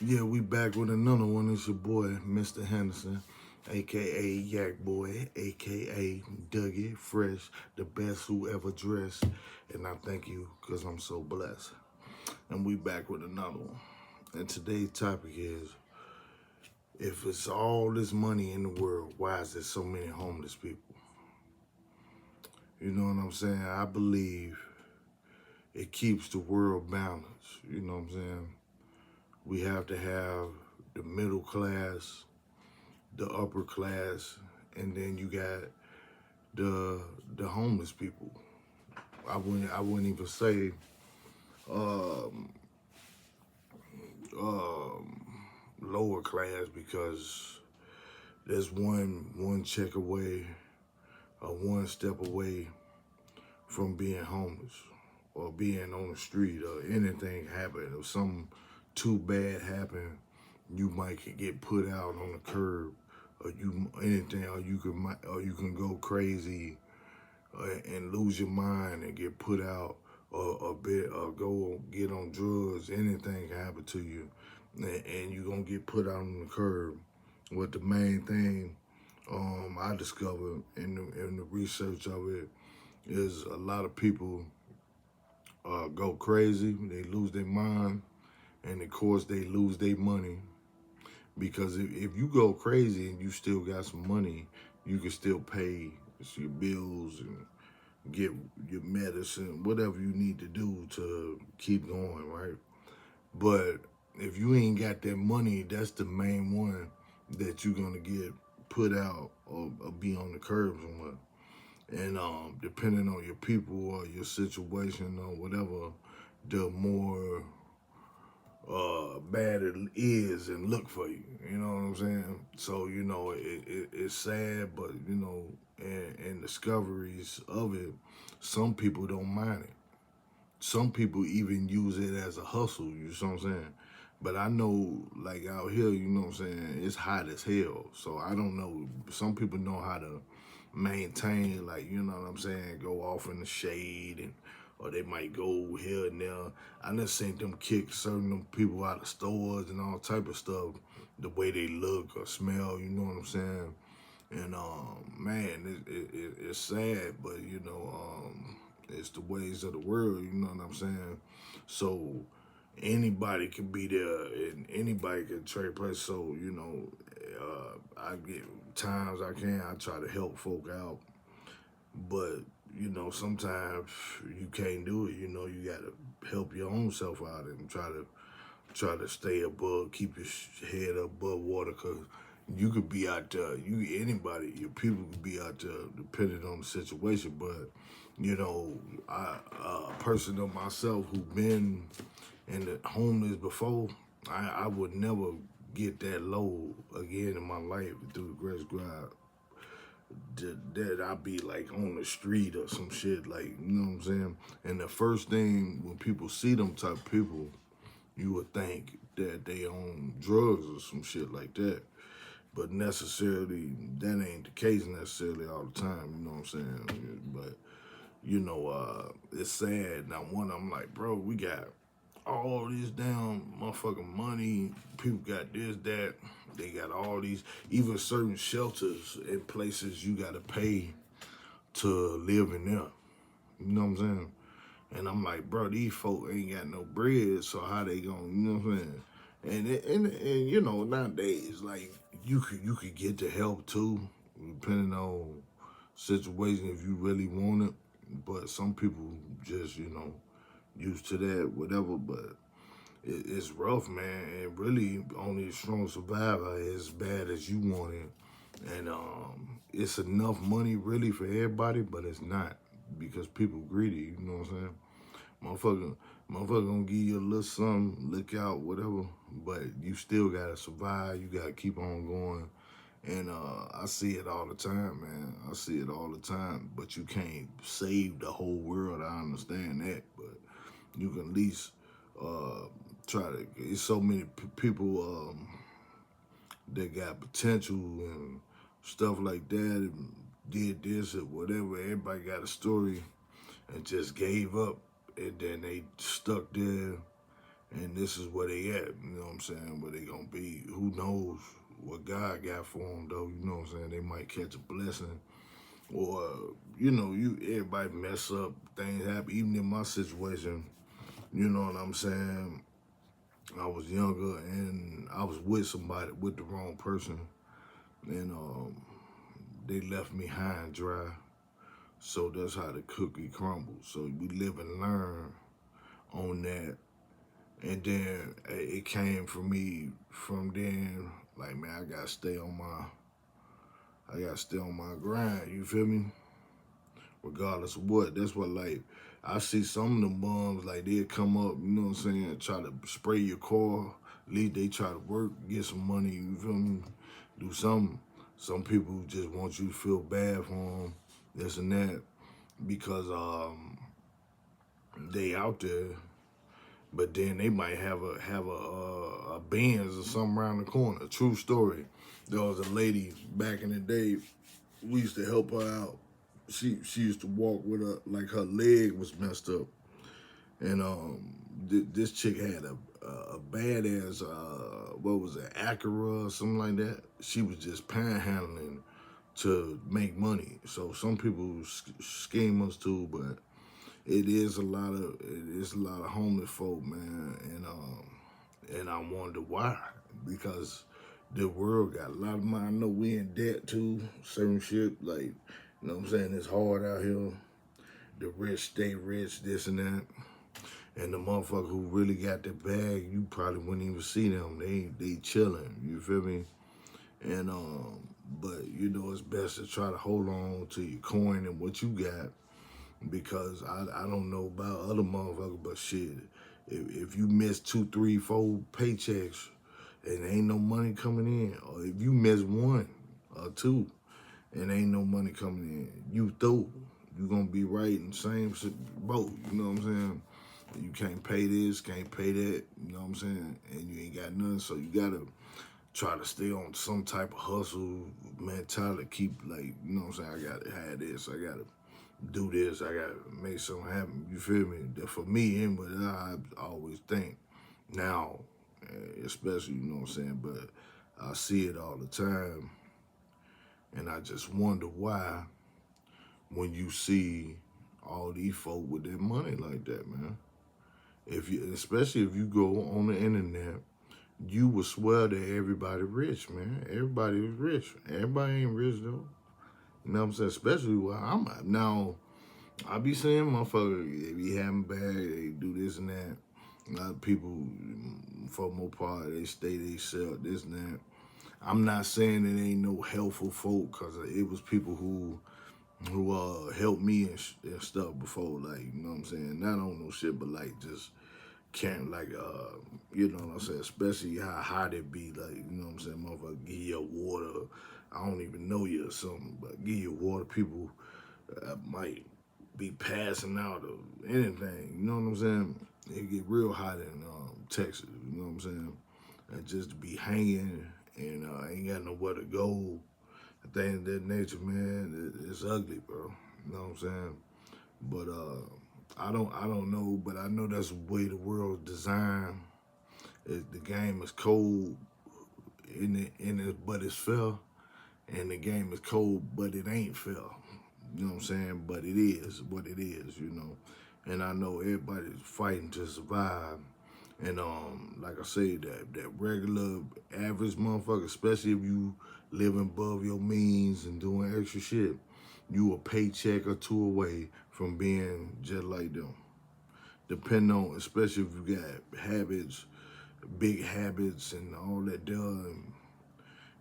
Yeah, we back with another one. It's your boy, Mr. Henderson, aka Yak Boy, aka Dougie Fresh, the best who ever dressed. And I thank you because I'm so blessed. And we back with another one. And today's topic is, if it's all this money in the world, why is there so many homeless people? You know what I'm saying? I believe it keeps the world balanced. You know what I'm saying? We have to have the middle class, the upper class, and then you got the homeless people. I wouldn't even say um, um, lower class because there's one check away or one step away from being homeless or being on the street or anything happen or something too bad happen, you might get put out on the curb or you anything or you can go crazy and lose your mind and get put out or a bit or go get on drugs. Anything can happen to you, and you're gonna get put out on the curb. What the main thing I discovered in the research of it is a lot of people go crazy, they lose their mind, and of course they lose their money because if you go crazy and you still got some money, you can still pay your bills and get your medicine, whatever you need to do to keep going, right? But if you ain't got that money, that's the main one that you're gonna get put out or be on the curb somewhere. And depending on your people or your situation or whatever, the more bad it is and look for you. You know what I'm saying? So it's sad, but and discoveries of it, some people don't mind it. Some people even use it as a hustle. You know what I'm saying? But I know, like out here, you know what I'm saying, it's hot as hell. So I don't know. Some people know how to maintain, like, you know what I'm saying, go off in the shade and or they might go here and there. I done seen them kick certain people out of stores and all type of stuff, the way they look or smell, you know what I'm saying? And man, it's sad, but it's the ways of the world, you know what I'm saying? So anybody can be there and anybody can trade place. So I get times I try to help folk out, but sometimes you can't do it. You gotta help your own self out and try to stay above, keep your head above water, cause you could be out there. Anybody, your people could be out there, depending on the situation. But a person of myself who been in the homeless before, I would never get that low again in my life through the grace of God. That I be like on the street or some shit, like, you know what I'm saying? And the first thing when people see them type of people, you would think that they on drugs or some shit like that. But necessarily, that ain't the case necessarily all the time, you know what I'm saying? But, it's sad. Now, I'm like, bro, we got all this damn motherfucking money. People got this, that. They got all these, even certain shelters and places you got to pay to live in there. You know what I'm saying? And I'm like, bro, these folk ain't got no bread, so how they gonna, you know what I'm saying? And nowadays, like you could get the help too, depending on situation if you really want it. But some people just, used to that, whatever. But it's rough, man. And really, only a strong survivor is as bad as you want it. And it's enough money really for everybody, but it's not because people greedy. You know what I'm saying? Motherfucker, motherfucker gonna give you a little something, look out, whatever. But you still gotta survive. You gotta keep on going. And I see it all the time, man. I see it all the time. But you can't save the whole world. I understand that, but you can at least uh, try to. It's so many people that got potential and stuff like that, and did this or whatever. Everybody got a story and just gave up, and then they stuck there and this is where they at. You know what I'm saying? Where they gonna be? Who knows what God got for them though? You know what I'm saying? They might catch a blessing, or you everybody mess up. Things happen. Even in my situation, you know what I'm saying? I was younger and I was with somebody with the wrong person, and they left me high and dry. So that's how the cookie crumbles. So we live and learn on that. And then it came for me from then, like man, I gotta stay on my grind. You feel me? Regardless of what. That's what like I see some of the bums like they'll come up, you know what I'm saying, try to spray your car. At least they try to work, get some money, you feel me? Do something. Some people just want you to feel bad for them, this and that, because they out there, but then they might have a Benz or something around the corner. True story. There was a lady back in the day. We used to help her out. She used to walk with her like her leg was messed up, and this chick had a badass what was it, Acura or something like that. She was just panhandling to make money. So some people scheme us too, but it is a lot of homeless folk, man, and I wonder why, because the world got a lot of money. I know we in debt too, certain shit, like, you know what I'm saying, it's hard out here. The rich stay rich, this and that. And the motherfucker who really got the bag, you probably wouldn't even see them. They chilling, you feel me? And but it's best to try to hold on to your coin and what you got, because I don't know about other motherfuckers, but shit, if you miss 2, 3, 4 paychecks and ain't no money coming in, or if you miss 1 or 2 and ain't no money coming in, you through. You gonna be right in the same boat. You know what I'm saying? You can't pay this, can't pay that. You know what I'm saying? And you ain't got nothing, so you gotta try to stay on some type of hustle mentality. Keep like, you know what I'm saying? I gotta have this. I gotta do this. I gotta make something happen. You feel me? That for me, and what I always think now, especially, you know what I'm saying. But I see it all the time, and I just wonder why when you see all these folk with their money like that, man. Especially if you go on the internet, you will swear that everybody rich, man. Everybody is rich. Everybody ain't rich though. You know what I'm saying? Especially where I'm at now. I be seeing motherfuckers, they be having bag, they do this and that. A lot of people, for the most part, they stay, they sell this and that. I'm not saying it ain't no helpful folk, cause it was people who helped me and stuff before, like, you know what I'm saying? Not on no shit, but like just can't like you know what I'm saying, especially how hot it be, like, you know what I'm saying, motherfucker give you water. I don't even know you or something, but give you water, people might be passing out of anything, you know what I'm saying? It get real hot in Texas, you know what I'm saying? And just to be hanging and ain't got nowhere to go, things of that nature, man, it's ugly, bro. You know what I'm saying? But I don't know, but I know that's the way the world's designed. The game is cold but it's fair, and the game is cold, but it ain't fair. You know what I'm saying? But it is what it is, you know. And I know everybody's fighting to survive. And like I say, that regular average motherfucker, especially if you living above your means and doing extra shit, you a paycheck or two away from being just like them. Depending on, especially if you got habits, big habits and all that done,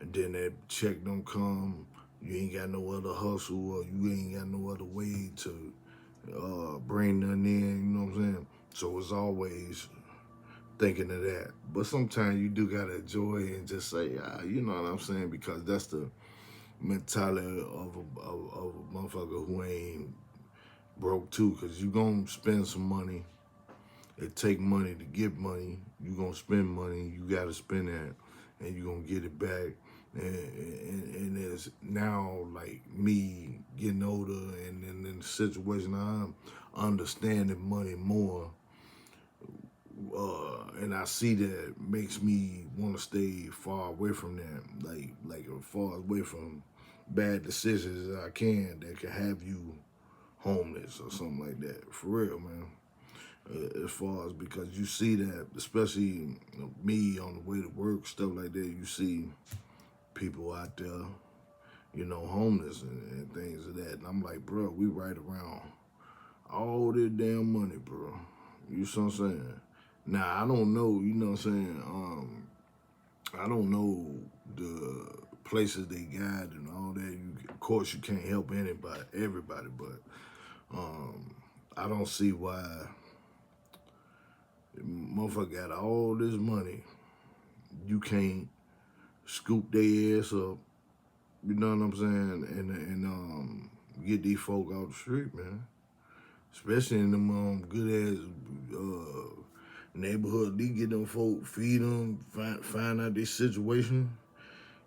and then that check don't come, you ain't got no other hustle, or you ain't got no other way to bring nothing in, you know what I'm saying? So it's always thinking of that. But sometimes you do gotta enjoy it and just say, you know what I'm saying? Because that's the mentality of a motherfucker who ain't broke too. Because you gonna spend some money. It take money to get money. You gonna spend money. You gotta spend that, and you gonna get it back. And it's now like me getting older, and in the situation I'm understanding money more. and I see that makes me want to stay far away from that, like as far away from bad decisions as I can that can have you homeless or something like that. For real, man. As far as because you see that, especially me on the way to work, stuff like that, you see people out there, homeless and things of that. And I'm like, bro, we right around all this damn money, bro. You see what I'm saying? Now I don't know, you know what I'm saying? I don't know the places they got and all that. Of course, you can't help everybody, but I don't see why motherfucker got all this money. You can't scoop their ass up. You know what I'm saying? And get these folk out the street, man. Especially in them good ass neighborhood. They get them folk, feed them, find out their situation.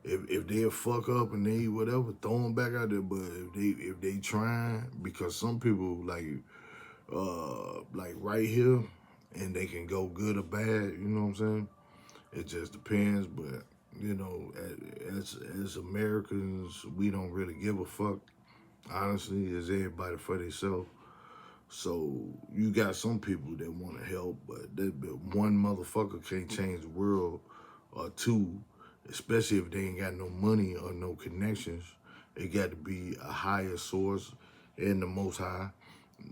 If they fuck up and they whatever, throw them back out there. But if they trying, because some people like right here, and they can go good or bad. You know what I'm saying? It just depends. But as Americans, we don't really give a fuck. Honestly, as everybody for themselves. So you got some people that want to help, but one motherfucker can't change the world, or two, especially if they ain't got no money or no connections. It got to be a higher source and the Most High.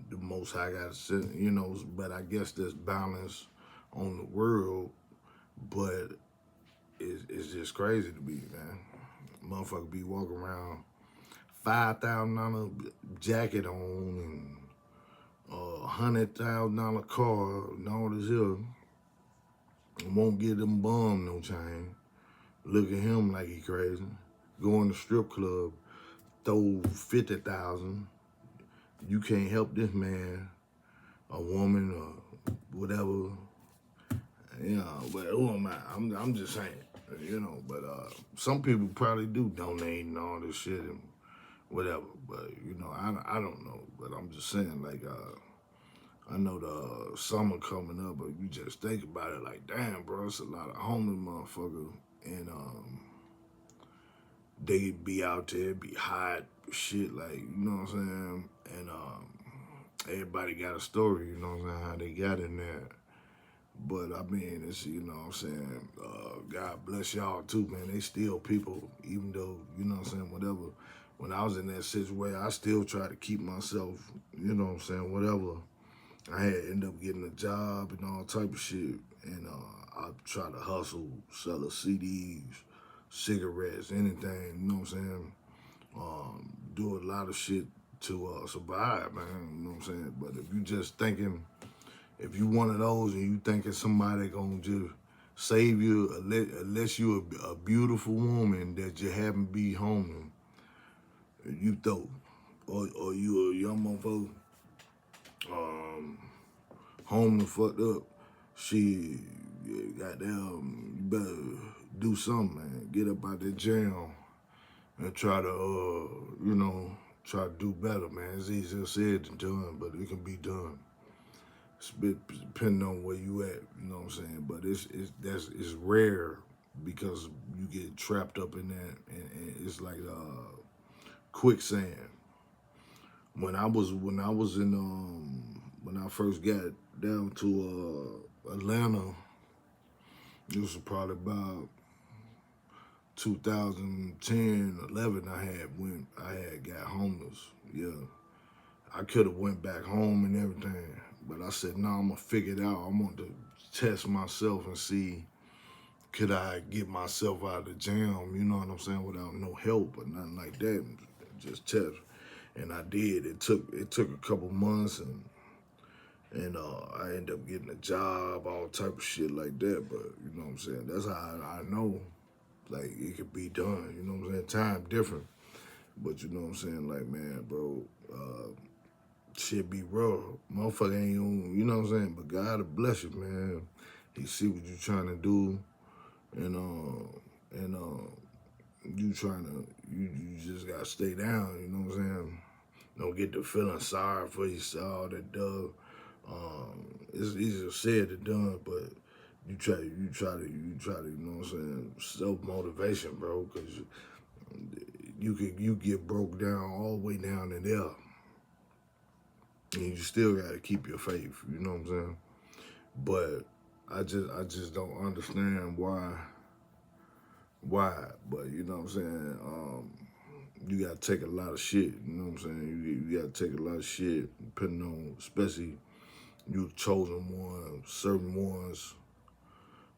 The Most High got to send, but I guess there's balance on the world, but it's just crazy to me, man. Motherfucker be walking around $5,000 jacket on and $100,000 car and all this here, and won't give them bum no chain. Look at him like he crazy. Go in the strip club, throw 50,000. You can't help this man, a woman, or whatever. But who am I? I'm just saying, But some people probably do donate and all this shit and whatever. But I don't know. But I'm just saying, like. I know the summer coming up, but you just think about it like, damn, bro, it's a lot of homeless motherfuckers, and they be out there, be hot, shit, like, you know what I'm saying? And everybody got a story, you know what I'm saying, how they got in there. But I mean, it's, you know what I'm saying, God bless y'all too, man. They still people, even though, you know what I'm saying, whatever. When I was in that situation, I still try to keep myself, you know what I'm saying, whatever. I had end up getting a job and all type of shit, and I try to hustle, selling CDs, cigarettes, anything. You know what I'm saying? Do a lot of shit to survive, man. You know what I'm saying? But if you just thinking, if you one of those and you thinking somebody gonna just save you, unless you a beautiful woman that you happen to be home, you throw, or you a young motherfucker. Home and fucked up, she goddamn, you better do something, man. Get up out that jail and try to, try to do better, man. It's easier said than done, but it can be done. It's depending on where you at, you know what I'm saying? But it's rare because you get trapped up in that, and it's like quicksand. When I first got down to Atlanta, it was probably about 2010, 11. I had got homeless. Yeah, I could have went back home and everything, but I said, no, I'm gonna figure it out. I'm gonna test myself and see could I get myself out of the jam. You know what I'm saying, without no help or nothing like that. Just test, and I did. It took a couple months and I ended up getting a job, all type of shit like that. But you know what I'm saying? That's how I know, like, it could be done. You know what I'm saying? Time different, but you know what I'm saying? Like, man, bro, shit be rough. Motherfucker ain't on. You know what I'm saying? But God will bless you, man. He see what you trying to do, and you trying to you just gotta stay down. You know what I'm saying? Don't get to feeling sorry for yourself, all that dub. It's easier said than done, but you try to, you know what I'm saying, self-motivation, bro, because you get broke down all the way down to there, and you still got to keep your faith, you know what I'm saying? But I just don't understand why, but you know what I'm saying, you gotta take a lot of shit, you know what I'm saying? You gotta take a lot of shit, depending on, especially you chosen one, certain ones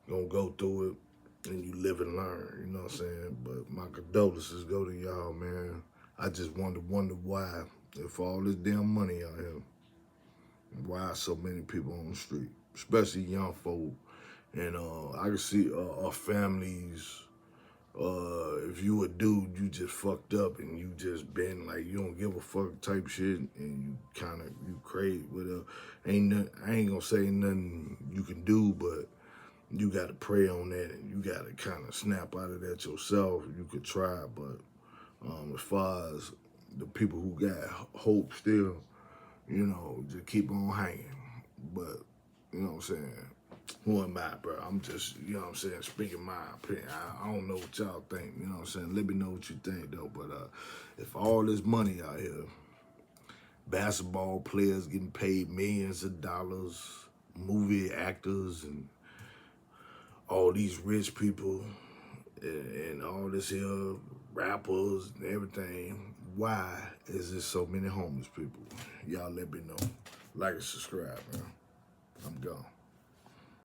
gonna go through it and you live and learn, you know what I'm saying? But my condolences go to y'all, man. I just wonder why, if all this damn money out here, why so many people on the street, especially young folk. And I can see families, if you a dude, you just fucked up and you just been like, you don't give a fuck type shit, and you kind of, you crazy, whatever. I ain't gonna say nothing you can do, but you got to pray on that, and you got to kind of snap out of that yourself. You could try, but as far as the people who got hope still, you know, just keep on hanging. But, you know what I'm saying? Who am I, bro? I'm just, you know what I'm saying, speaking my opinion. I don't know what y'all think, you know what I'm saying? Let me know what you think, though. But if all this money out here, basketball players getting paid millions of dollars, movie actors, and all these rich people, and all this here, rappers and everything, why is there so many homeless people? Y'all let me know. Like and subscribe, man. I'm gone.